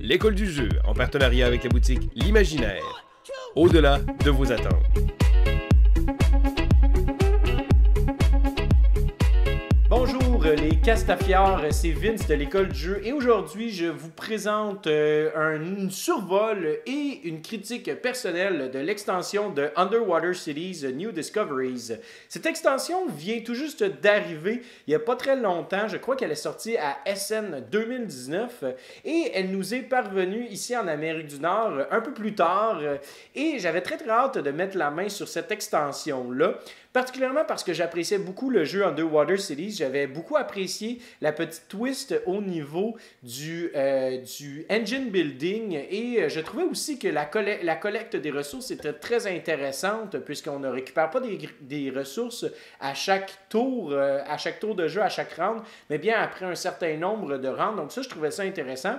l'école du jeu, en partenariat avec la boutique L'Imaginaire. Au-delà de vos attentes. Bonjour les Castafiores, c'est Vince de l'école du jeu et aujourd'hui je vous présente un survol et une critique personnelle de l'extension de Underwater Cities New Discoveries. Cette extension vient tout juste d'arriver il n'y a pas très longtemps, je crois qu'elle est sortie à SN 2019 et elle nous est parvenue ici en Amérique du Nord un peu plus tard et j'avais très hâte de mettre la main sur cette extension-là. Particulièrement parce que j'appréciais beaucoup le jeu Underwater Cities. J'avais beaucoup apprécié la petite twist au niveau du engine building et je trouvais aussi que la collecte des ressources était très intéressante puisqu'on ne récupère pas des ressources à chaque tour de jeu, à chaque round, mais bien après un certain nombre de rounds. Donc ça, je trouvais ça intéressant.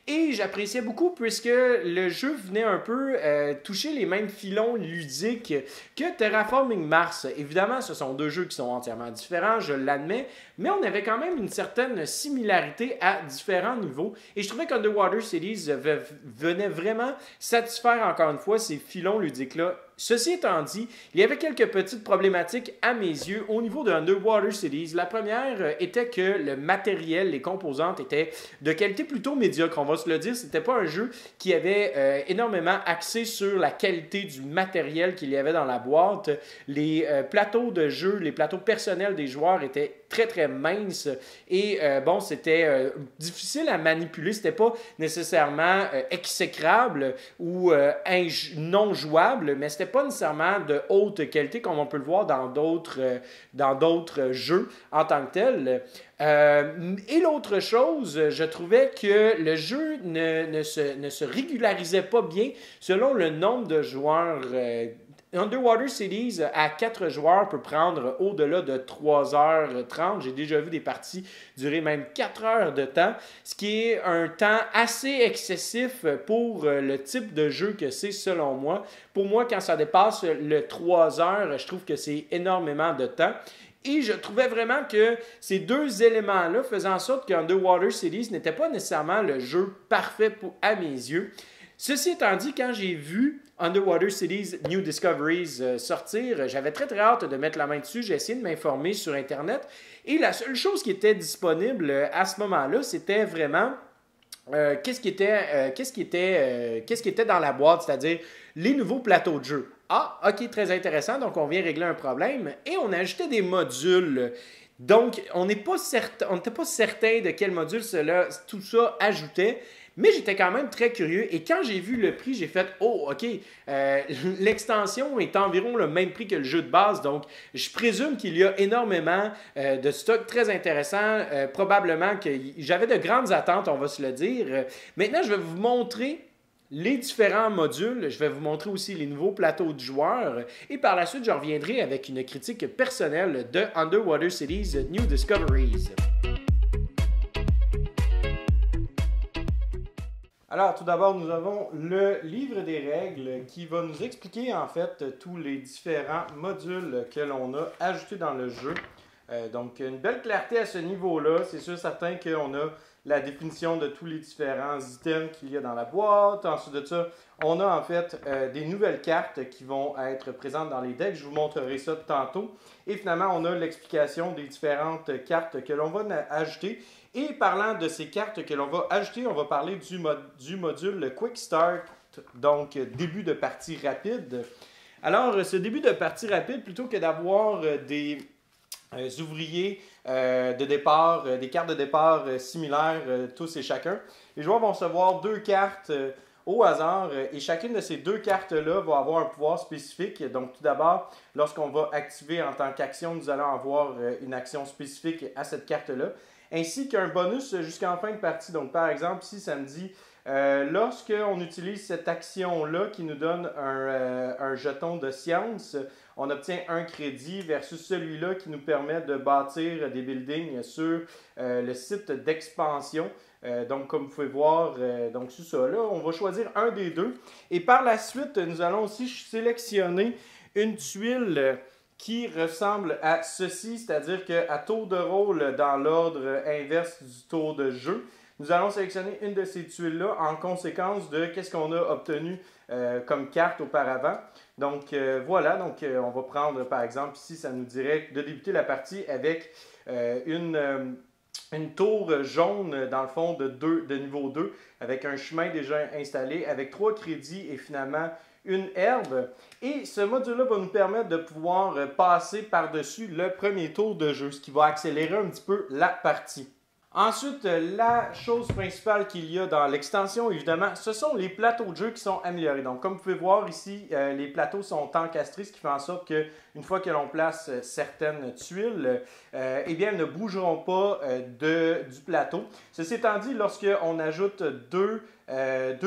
Et j'appréciais beaucoup puisque le jeu venait un peu toucher les mêmes filons ludiques que Terraforming Mars. Évidemment, ce sont deux jeux qui sont entièrement différents, je l'admets, mais on avait quand même une certaine similarité à différents niveaux. Et je trouvais qu'Underwater Cities venait vraiment satisfaire encore une fois ces filons ludiques-là. Ceci étant dit, il y avait quelques petites problématiques à mes yeux au niveau de Underwater Cities. La première était que le matériel, les composantes étaient de qualité plutôt médiocre, on va se le dire. C'était pas un jeu qui avait énormément axé sur la qualité du matériel qu'il y avait dans la boîte. Les plateaux de jeu, les plateaux personnels des joueurs étaient très minces et bon, c'était difficile à manipuler. C'était pas nécessairement exécrable ou non jouable, mais c'était pas nécessairement de haute qualité comme on peut le voir dans d'autres jeux en tant que tel. Et l'autre chose, je trouvais que le jeu ne se régularisait pas bien selon le nombre de joueurs. Underwater Cities à 4 joueurs peut prendre au-delà de 3h30. J'ai déjà vu des parties durer même 4 heures de temps, ce qui est un temps assez excessif pour le type de jeu que c'est selon moi. Pour moi, quand ça dépasse le 3 heures, je trouve que c'est énormément de temps. Et je trouvais vraiment que ces deux éléments-là faisaient en sorte qu'Underwater Cities n'était pas nécessairement le jeu parfait à mes yeux. Ceci étant dit, quand j'ai vu Underwater Cities New Discoveries sortir, j'avais très hâte de mettre la main dessus. J'ai essayé de m'informer sur Internet. Et la seule chose qui était disponible à ce moment-là, c'était vraiment qu'est-ce qui était dans la boîte, c'est-à-dire les nouveaux plateaux de jeu. Ah, ok, très intéressant. Donc, on vient régler un problème. Et on a ajouté des modules. Donc, on n'était pas certain de quel module tout ça ajoutait. Mais j'étais quand même très curieux et quand j'ai vu le prix, j'ai fait « Oh, OK, l'extension est environ le même prix que le jeu de base, donc je présume qu'il y a énormément de stock très intéressant. Probablement que j'avais de grandes attentes, on va se le dire. Maintenant, je vais vous montrer les différents modules. Je vais vous montrer aussi les nouveaux plateaux de joueurs et par la suite, je reviendrai avec une critique personnelle de Underwater Cities New Discoveries. Alors, tout d'abord, nous avons le livre des règles qui va nous expliquer en fait tous les différents modules que l'on a ajoutés dans le jeu. Donc, une belle clarté à ce niveau-là. C'est sûr certain qu'on a la définition de tous les différents items qu'il y a dans la boîte. Ensuite de ça, on a en fait des nouvelles cartes qui vont être présentes dans les decks. Je vous montrerai ça tantôt. Et finalement, on a l'explication des différentes cartes que l'on va ajouter. Et parlant de ces cartes que l'on va ajouter, on va parler du module Quick Start, donc début de partie rapide. Alors, ce début de partie rapide, plutôt que d'avoir des ouvriers de départ, des cartes de départ similaires tous et chacun, les joueurs vont recevoir deux cartes au hasard et chacune de ces deux cartes-là va avoir un pouvoir spécifique. Donc, tout d'abord, lorsqu'on va activer en tant qu'action, nous allons avoir une action spécifique à cette carte-là, ainsi qu'un bonus jusqu'en fin de partie. Donc, par exemple, ici, ça me dit, lorsqu'on utilise cette action-là qui nous donne un jeton de science, on obtient un crédit versus celui-là qui nous permet de bâtir des buildings sur le site d'expansion. Donc, comme vous pouvez voir, donc c'est ça. Là, on va choisir un des deux. Et par la suite, nous allons aussi sélectionner une tuile qui ressemble à ceci, c'est-à-dire qu'à tour de rôle, dans l'ordre inverse du tour de jeu, Nous allons sélectionner une de ces tuiles-là en conséquence de qu'est-ce qu'on a obtenu comme carte auparavant. Donc voilà, donc on va prendre par exemple ici, ça nous dirait de débuter la partie avec une tour jaune dans le fond de niveau 2 avec un chemin déjà installé, avec 3 crédits et finalement une herbe. Et ce module-là va nous permettre de pouvoir passer par-dessus le premier tour de jeu, ce qui va accélérer un petit peu la partie. Ensuite, la chose principale qu'il y a dans l'extension, évidemment, ce sont les plateaux de jeu qui sont améliorés. Donc, comme vous pouvez voir ici, les plateaux sont encastrés, ce qui fait en sorte qu'une fois que l'on place certaines tuiles, eh bien, elles ne bougeront pas du plateau. Ceci étant dit, lorsqu'on ajoute deux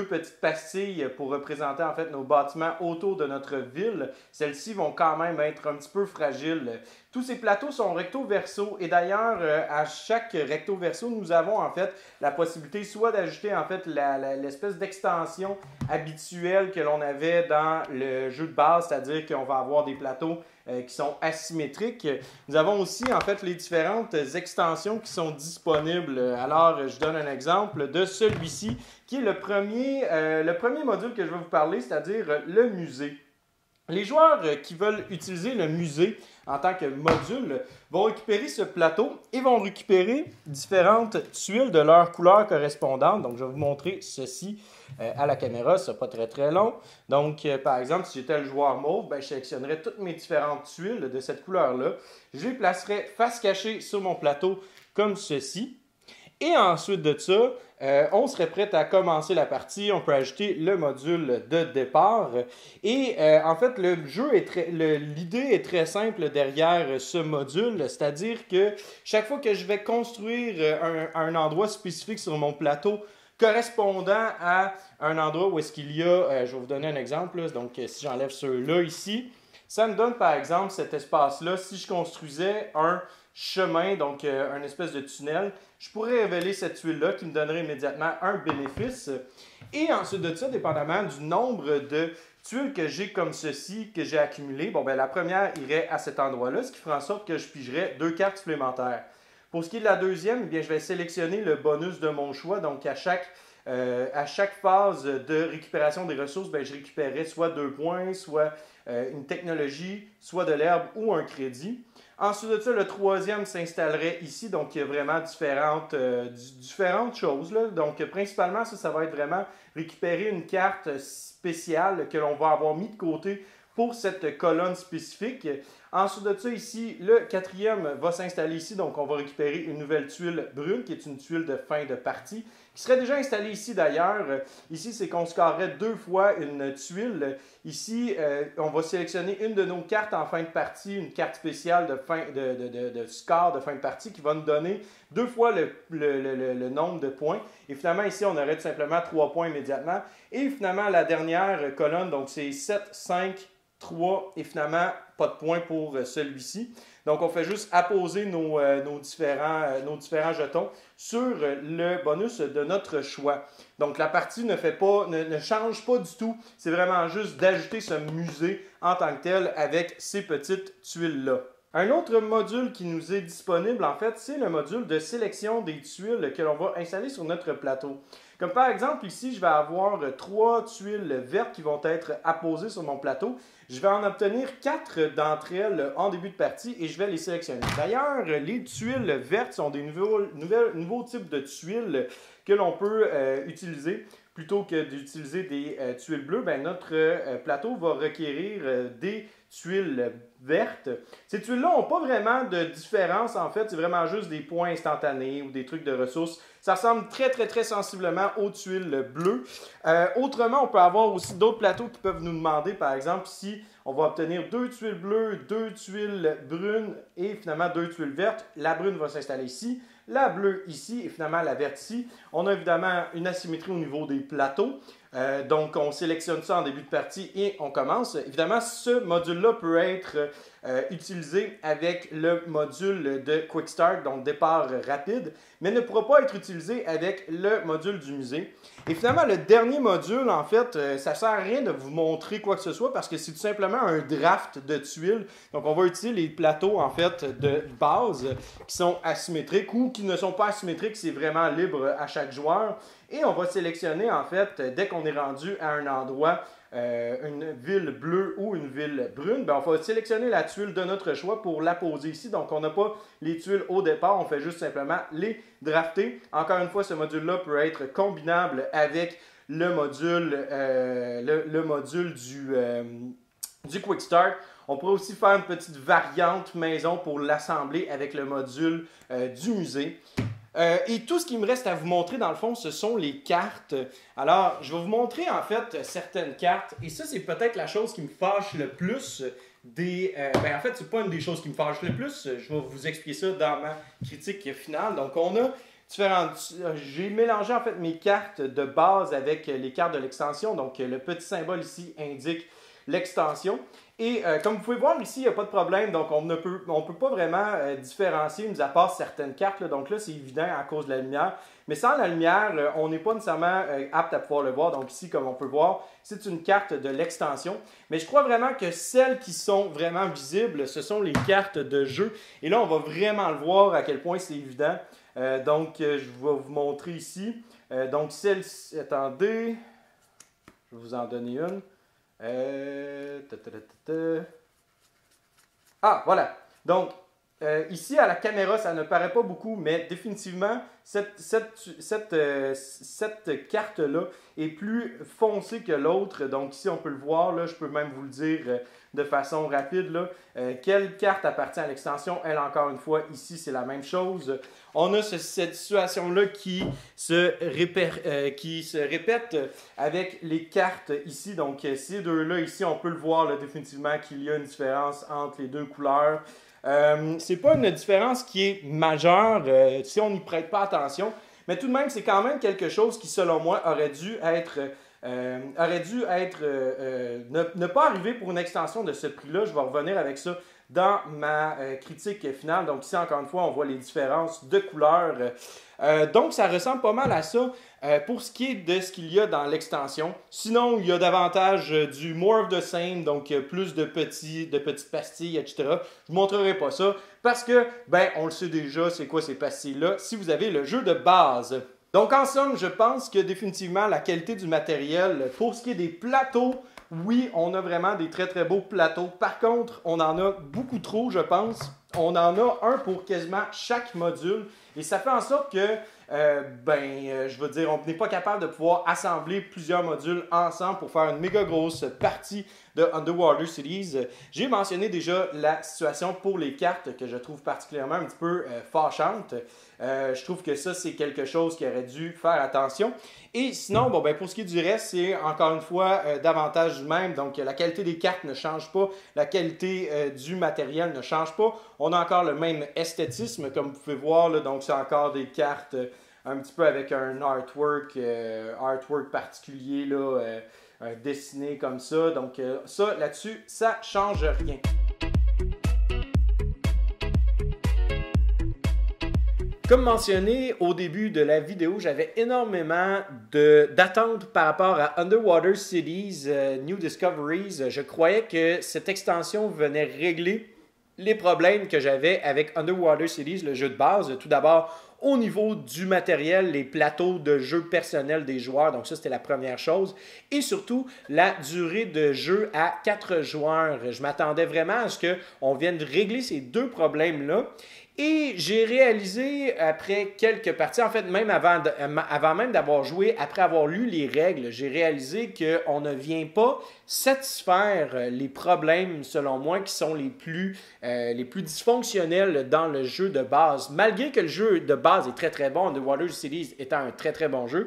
petites pastilles pour représenter en fait nos bâtiments autour de notre ville, celles-ci vont quand même être un petit peu fragiles. Tous ces plateaux sont recto-verso et d'ailleurs, à chaque recto-verso, nous avons en fait la possibilité soit d'ajouter en fait l'espèce d'extension habituelle que l'on avait dans le jeu de base, c'est-à-dire qu'on va avoir des plateaux qui sont asymétriques. Nous avons aussi en fait les différentes extensions qui sont disponibles. Alors, je donne un exemple de celui-ci qui est le premier module que je vais vous parler, c'est-à-dire le musée. Les joueurs qui veulent utiliser le musée en tant que module vont récupérer ce plateau et vont récupérer différentes tuiles de leur couleur correspondante. Donc, je vais vous montrer ceci à la caméra, ce n'est pas très très long. Donc, par exemple, si j'étais le joueur mauve, je sélectionnerais toutes mes différentes tuiles de cette couleur-là. Je les placerais face cachée sur mon plateau comme ceci. Et ensuite de ça, on serait prêt à commencer la partie. On peut ajouter le module de départ. Et en fait, l'idée est très simple derrière ce module. C'est-à-dire que chaque fois que je vais construire un endroit spécifique sur mon plateau correspondant à un endroit où est-ce qu'il y a, je vais vous donner un exemple. Là. Donc, si j'enlève ceux-là ici, ça me donne par exemple cet espace-là. Si je construisais un chemin, donc un espèce de tunnel, je pourrais révéler cette tuile-là qui me donnerait immédiatement un bénéfice. Et ensuite de ça, dépendamment du nombre de tuiles que j'ai comme ceci, que j'ai accumulées, la première irait à cet endroit-là, ce qui ferait en sorte que je pigerais 2 cartes supplémentaires. Pour ce qui est de la deuxième, je vais sélectionner le bonus de mon choix. Donc, à chaque phase de récupération des ressources, je récupérais soit 2 points, soit une technologie, soit de l'herbe ou un crédit. Ensuite de ça, le troisième s'installerait ici. Donc, il y a vraiment différentes choses. Là. Donc, principalement, ça va être vraiment récupérer une carte spéciale que l'on va avoir mis de côté pour cette colonne spécifique. Ensuite de ça, ici, le quatrième va s'installer ici. Donc, on va récupérer une nouvelle tuile brune, qui est une tuile de fin de partie, qui serait déjà installée ici d'ailleurs. Ici, c'est qu'on scorerait 2 fois une tuile. Ici, on va sélectionner une de nos cartes en fin de partie, une carte spéciale de score de fin de partie qui va nous donner 2 fois le nombre de points. Et finalement, ici, on aurait tout simplement 3 points immédiatement. Et finalement, la dernière colonne, donc c'est 7, 5, 3 et finalement, pas de points pour celui-ci. Donc, on fait juste apposer nos différents jetons sur le bonus de notre choix. Donc, la partie ne change pas du tout. C'est vraiment juste d'ajouter ce musée en tant que tel avec ces petites tuiles-là. Un autre module qui nous est disponible, en fait, c'est le module de sélection des tuiles que l'on va installer sur notre plateau. Comme par exemple, ici, je vais avoir 3 tuiles vertes qui vont être apposées sur mon plateau. Je vais en obtenir 4 d'entre elles en début de partie et je vais les sélectionner. D'ailleurs, les tuiles vertes sont des nouveaux types de tuiles que l'on peut utiliser. Plutôt que d'utiliser des tuiles bleues, notre plateau va requérir des tuiles vertes. Ces tuiles-là n'ont pas vraiment de différence, en fait. C'est vraiment juste des points instantanés ou des trucs de ressources. Ça ressemble très, très, très sensiblement aux tuiles bleues. Autrement, on peut avoir aussi d'autres plateaux qui peuvent nous demander, par exemple, si on va obtenir 2 tuiles bleues, 2 tuiles brunes et finalement 2 tuiles vertes. La brune va s'installer ici, la bleue ici et finalement la verte ici. On a évidemment une asymétrie au niveau des plateaux. Donc, on sélectionne ça en début de partie et on commence. Évidemment, ce module-là peut être utilisé avec le module de Quick Start, donc départ rapide, mais ne pourra pas être utilisé avec le module du musée. Et finalement, le dernier module, en fait, ça ne sert à rien de vous montrer quoi que ce soit parce que c'est tout simplement un draft de tuiles. Donc, on va utiliser les plateaux, en fait, de base qui sont asymétriques ou qui ne sont pas asymétriques, c'est vraiment libre à chaque joueur. Et on va sélectionner en fait, dès qu'on est rendu à un endroit, une ville bleue ou une ville brune, ben on va sélectionner la tuile de notre choix pour la poser ici. Donc on n'a pas les tuiles au départ, on fait juste simplement les drafter. Encore une fois, ce module-là peut être combinable avec le module, du Quick Start. On pourrait aussi faire une petite variante maison pour l'assembler avec le module du musée. Et tout ce qu'il me reste à vous montrer, dans le fond, ce sont les cartes. Alors, je vais vous montrer, en fait, certaines cartes. Et ça, c'est peut-être la chose qui me fâche le plus en fait, c'est pas une des choses qui me fâche le plus. Je vais vous expliquer ça dans ma critique finale. Donc, on a différentes... J'ai mélangé, en fait, mes cartes de base avec les cartes de l'extension. Donc, le petit symbole ici indique l'extension. Et comme vous pouvez voir ici, il n'y a pas de problème, donc on ne peut pas vraiment différencier, mis à part certaines cartes. Là. Donc là, c'est évident à cause de la lumière. Mais sans la lumière, on n'est pas nécessairement apte à pouvoir le voir. Donc ici, comme on peut voir, c'est une carte de l'extension. Mais je crois vraiment que celles qui sont vraiment visibles, ce sont les cartes de jeu. Et là, on va vraiment le voir à quel point c'est évident. Donc, je vais vous montrer ici. Donc celle-ci, attendez, je vais vous en donner une. Ah, voilà. Donc, ici, à la caméra, ça ne paraît pas beaucoup, mais définitivement, cette carte-là est plus foncée que l'autre. Donc, ici, on peut le voir. Là, je peux même vous le dire de façon rapide. Là. Quelle carte appartient à l'extension? Elle, encore une fois, ici, c'est la même chose. On a cette situation-là qui se répète avec les cartes ici. Donc, ces deux-là, ici, on peut le voir là, définitivement qu'il y a une différence entre les deux couleurs. C'est pas une différence qui est majeure si on n'y prête pas attention, mais tout de même, c'est quand même quelque chose qui, selon moi, aurait dû être ne pas arriver pour une extension de ce prix-là. Je vais revenir avec ça dans ma critique finale. Donc ici, encore une fois, on voit les différences de couleurs. Donc, ça ressemble pas mal à ça pour ce qui est de ce qu'il y a dans l'extension. Sinon, il y a davantage du more of the same, donc plus de petites pastilles, etc. Je ne vous montrerai pas ça parce que, on le sait déjà, c'est quoi ces pastilles-là, si vous avez le jeu de base. Donc, en somme, je pense que définitivement, la qualité du matériel, pour ce qui est des plateaux, oui, on a vraiment des très, très beaux plateaux. Par contre, on en a beaucoup trop, je pense. On en a un pour quasiment chaque module. Et ça fait en sorte que, je veux dire, on n'est pas capable de pouvoir assembler plusieurs modules ensemble pour faire une méga grosse partie de Underwater Cities. J'ai mentionné déjà la situation pour les cartes que je trouve particulièrement un petit peu fâchante. Je trouve que ça, c'est quelque chose qui aurait dû faire attention. Et sinon, pour ce qui est du reste, c'est encore une fois davantage du même. Donc, la qualité des cartes ne change pas. La qualité du matériel ne change pas. On a encore le même esthétisme, comme vous pouvez voir. Là, donc, c'est encore des cartes un petit peu avec un artwork particulier, là, dessiné comme ça. Donc, ça, là-dessus, ça ne change rien. Comme mentionné au début de la vidéo, j'avais énormément d'attentes par rapport à Underwater Cities, New Discoveries. Je croyais que cette extension venait régler les problèmes que j'avais avec Underwater Cities, le jeu de base. Tout d'abord, au niveau du matériel, les plateaux de jeu personnels des joueurs. Donc ça, c'était la première chose. Et surtout, la durée de jeu à 4 joueurs. Je m'attendais vraiment à ce qu'on vienne régler ces deux problèmes-là. Et j'ai réalisé après quelques parties, en fait même avant même d'avoir joué, après avoir lu les règles, j'ai réalisé qu'on ne vient pas satisfaire les problèmes, selon moi, qui sont les plus dysfonctionnels dans le jeu de base. Malgré que le jeu de base est très très bon, Underwater Cities étant un très très bon jeu,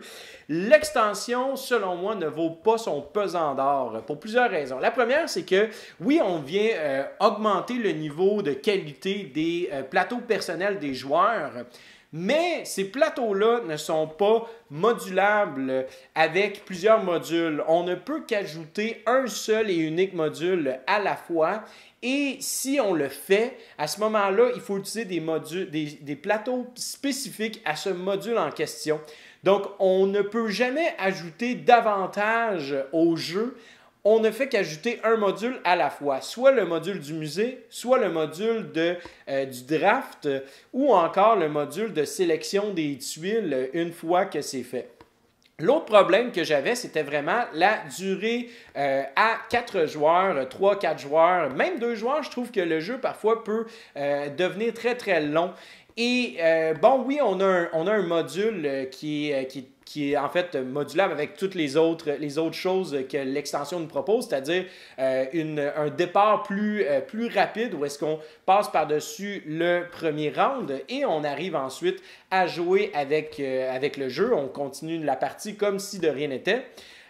l'extension, selon moi, ne vaut pas son pesant d'or pour plusieurs raisons. La première, c'est que oui, on vient augmenter le niveau de qualité des plateaux personnels des joueurs, mais ces plateaux-là ne sont pas modulables avec plusieurs modules. On ne peut qu'ajouter un seul et unique module à la fois. Et si on le fait, à ce moment-là, il faut utiliser des plateaux spécifiques à ce module en question. Donc, on ne peut jamais ajouter davantage au jeu on ne fait qu'ajouter un module à la fois, soit le module du musée, soit le module du draft, ou encore le module de sélection des tuiles une fois que c'est fait. L'autre problème que j'avais, c'était vraiment la durée à 4 joueurs, 3-4 joueurs, même 2 joueurs. Je trouve que le jeu parfois peut devenir très très long. Et bon, oui, on a un module qui est en fait modulable avec toutes les autres choses que l'extension nous propose, c'est-à-dire un départ plus rapide où est-ce qu'on passe par-dessus le premier round et on arrive ensuite à jouer avec le jeu. On continue la partie comme si de rien n'était.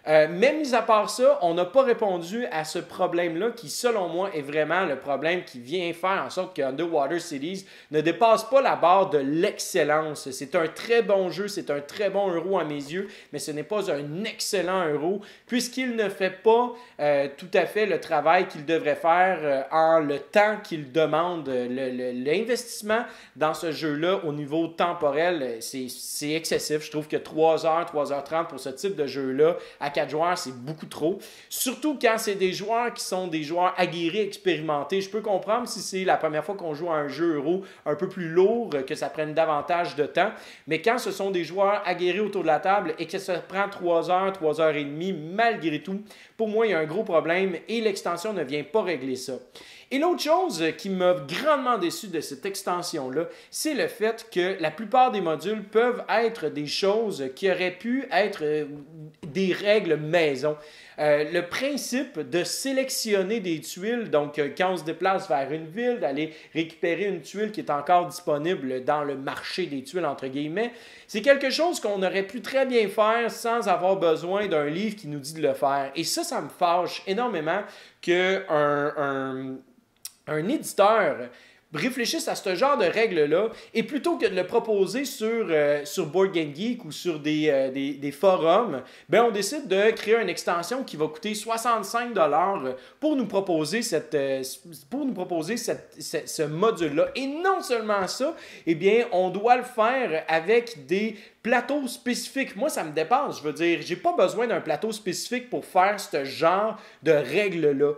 Mais mis à part ça, on n'a pas répondu à ce problème-là qui, selon moi, est vraiment le problème qui vient faire en sorte que Underwater Cities ne dépasse pas la barre de l'excellence. C'est un très bon jeu, c'est un très bon euro à mes yeux, mais ce n'est pas un excellent euro puisqu'il ne fait pas tout à fait le travail qu'il devrait faire en le temps qu'il demande. L'investissement dans ce jeu-là au niveau temporel, c'est excessif. Je trouve que 3 heures, 3h30 pour ce type de jeu-là, à 4 joueurs, c'est beaucoup trop. Surtout quand c'est des joueurs qui sont des joueurs aguerris, expérimentés. Je peux comprendre si c'est la première fois qu'on joue à un jeu euro un peu plus lourd, que ça prenne davantage de temps. Mais quand ce sont des joueurs aguerris autour de la table et que ça prend 3 heures, 3 heures et demie, malgré tout, pour moi, il y a un gros problème et l'extension ne vient pas régler ça. Et l'autre chose qui m'a grandement déçu de cette extension-là, c'est le fait que la plupart des modules peuvent être des choses qui auraient pu être des règles maison. Le principe de sélectionner des tuiles, donc quand on se déplace vers une ville, d'aller récupérer une tuile qui est encore disponible dans le marché des tuiles, entre guillemets, c'est quelque chose qu'on aurait pu très bien faire sans avoir besoin d'un livre qui nous dit de le faire. Et ça me fâche énormément qu'un éditeur réfléchisse à ce genre de règles-là et plutôt que de le proposer sur Board Game Geek ou sur des forums, ben on décide de créer une extension qui va coûter 65$ pour nous proposer ce module-là. Et non seulement ça, eh bien, on doit le faire avec des plateaux spécifiques. Moi, ça me dépasse. Je veux dire, j'ai pas besoin d'un plateau spécifique pour faire ce genre de règles-là.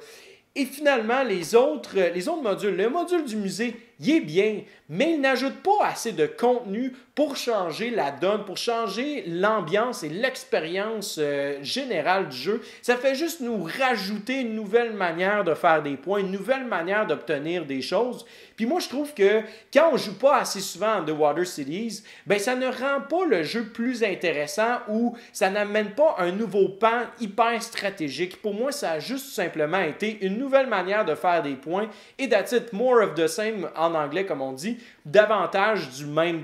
Et finalement, les autres modules, le module du musée, il est bien, mais il n'ajoute pas assez de contenu pour changer la donne, pour changer l'ambiance et l'expérience générale du jeu. Ça fait juste nous rajouter une nouvelle manière de faire des points, une nouvelle manière d'obtenir des choses. Puis moi, je trouve que quand on ne joue pas assez souvent à Underwater Cities, ben ça ne rend pas le jeu plus intéressant ou ça n'amène pas un nouveau pan hyper stratégique. Pour moi, ça a juste simplement été une nouvelle manière de faire des points et that's it, more of the same en anglais comme on dit, davantage du même.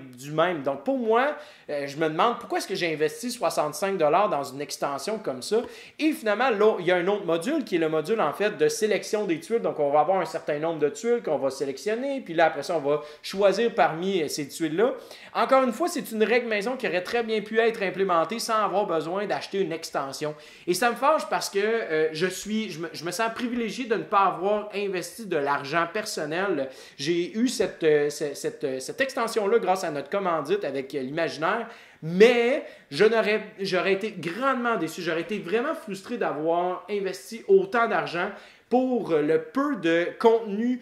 Donc pour moi, je me demande pourquoi est-ce que j'ai investi 65$ dans une extension comme ça. Et finalement, là, il y a un autre module qui est le module en fait de sélection des tuiles. Donc on va avoir un certain nombre de tuiles qu'on va sélectionner, puis là après ça, on va choisir parmi ces tuiles-là. Encore une fois, c'est une règle maison qui aurait très bien pu être implémentée sans avoir besoin d'acheter une extension. Et ça me fâche parce que je me sens privilégié de ne pas avoir investi de l'argent personnel. J'ai eu cette extension-là grâce à notre commandite avec l'Imaginaire, mais j'aurais été grandement déçu. J'aurais été vraiment frustré d'avoir investi autant d'argent pour le peu de contenu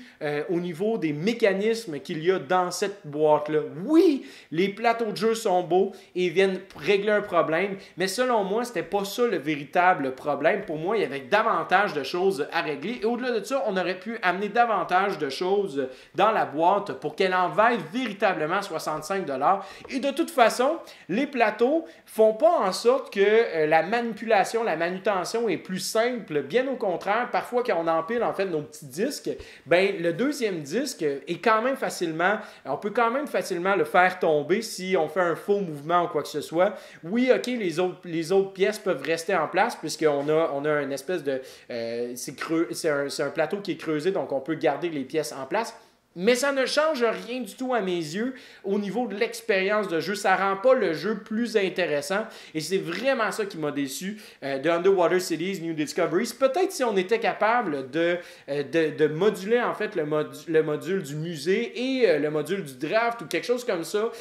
au niveau des mécanismes qu'il y a dans cette boîte-là. Oui, les plateaux de jeu sont beaux et viennent régler un problème, mais selon moi, c'était pas ça le véritable problème. Pour moi, il y avait davantage de choses à régler. Et au-delà de ça, on aurait pu amener davantage de choses dans la boîte pour qu'elle en vaille véritablement 65$. Et de toute façon, les plateaux font pas en sorte que la manipulation, la manutention est plus simple. Bien au contraire, parfois quand on empile en fait nos petits disques, ben le deuxième disque est quand même on peut quand même facilement le faire tomber si on fait un faux mouvement ou quoi que ce soit. Oui, ok, les autres pièces peuvent rester en place puisqu'on a une espèce de c'est un plateau qui est creusé, donc on peut garder les pièces en place. Mais ça ne change rien du tout à mes yeux au niveau de l'expérience de jeu. Ça rend pas le jeu plus intéressant. Et c'est vraiment ça qui m'a déçu de Underwater Cities New Discoveries. Peut-être si on était capable de moduler en fait le module du musée et le module du draft ou quelque chose comme ça,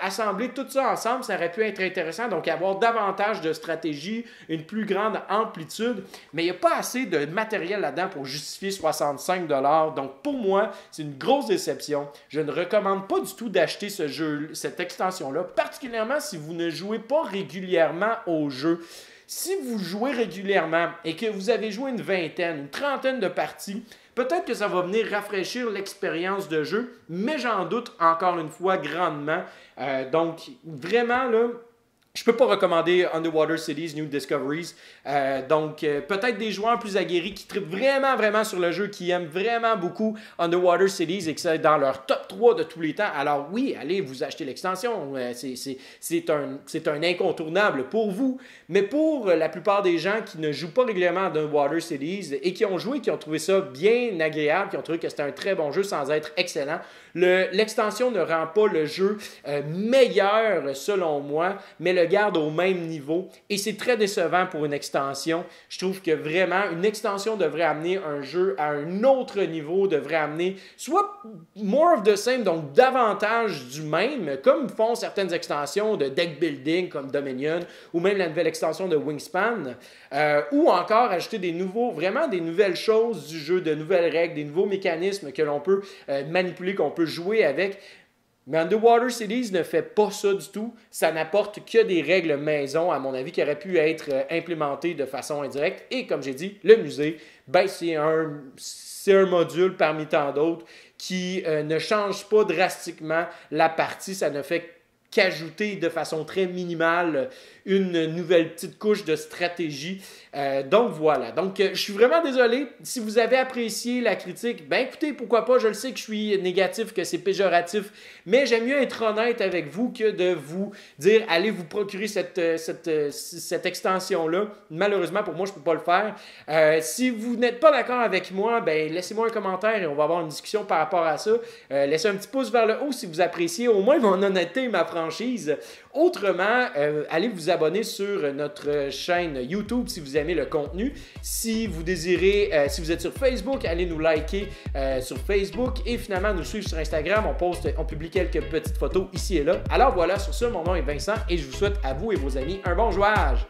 assembler tout ça ensemble, ça aurait pu être intéressant. Donc avoir davantage de stratégie, une plus grande amplitude. Mais il n'y a pas assez de matériel là-dedans pour justifier 65 $. Donc pour moi, c'est une grosse déception. Je ne recommande pas du tout d'acheter ce jeu, cette extension-là, particulièrement si vous ne jouez pas régulièrement au jeu. Si vous jouez régulièrement et que vous avez joué une vingtaine, une trentaine de parties, peut-être que ça va venir rafraîchir l'expérience de jeu, mais j'en doute encore une fois grandement. Donc, vraiment, là, je ne peux pas recommander Underwater Cities New Discoveries. Peut-être des joueurs plus aguerris qui trippent vraiment sur le jeu, qui aiment vraiment beaucoup Underwater Cities et que c'est dans leur top 3 de tous les temps. Alors oui, allez vous acheter l'extension. C'est un incontournable pour vous. Mais pour la plupart des gens qui ne jouent pas régulièrement à Underwater Cities et qui ont joué, qui ont trouvé ça bien agréable, qui ont trouvé que c'était un très bon jeu sans être excellent, l'extension ne rend pas le jeu meilleur selon moi, mais le garde au même niveau et c'est très décevant pour une extension. Je trouve que vraiment une extension devrait amener un jeu à un autre niveau, devrait amener soit more of the same, donc davantage du même, comme font certaines extensions de deck building comme Dominion ou même la nouvelle extension de Wingspan, ou encore ajouter des nouvelles choses du jeu, de nouvelles règles, des nouveaux mécanismes que l'on peut manipuler, qu'on peut jouer avec. Mais Underwater Cities ne fait pas ça du tout. Ça n'apporte que des règles maison, à mon avis, qui auraient pu être implémentées de façon indirecte. Et comme j'ai dit, le musée, c'est un module parmi tant d'autres qui ne change pas drastiquement la partie. Ça ne fait qu'ajouter de façon très minimale une nouvelle petite couche de stratégie. Donc voilà. Donc je suis vraiment désolé. Si vous avez apprécié la critique, ben écoutez, pourquoi pas, je le sais que je suis négatif, que c'est péjoratif, mais j'aime mieux être honnête avec vous que de vous dire allez vous procurer cette extension-là. Malheureusement, pour moi, je ne peux pas le faire. Si vous n'êtes pas d'accord avec moi, ben laissez-moi un commentaire et on va avoir une discussion par rapport à ça. Laissez un petit pouce vers le haut si vous appréciez au moins mon honnêteté et ma franchise. Autrement, allez vous abonner sur notre chaîne YouTube si vous aimez le contenu. Si vous désirez, si vous êtes sur Facebook, allez nous liker sur Facebook et finalement nous suivre sur Instagram. On publie quelques petites photos ici et là. Alors voilà, sur ce, mon nom est Vincent et je vous souhaite à vous et vos amis un bon jouage.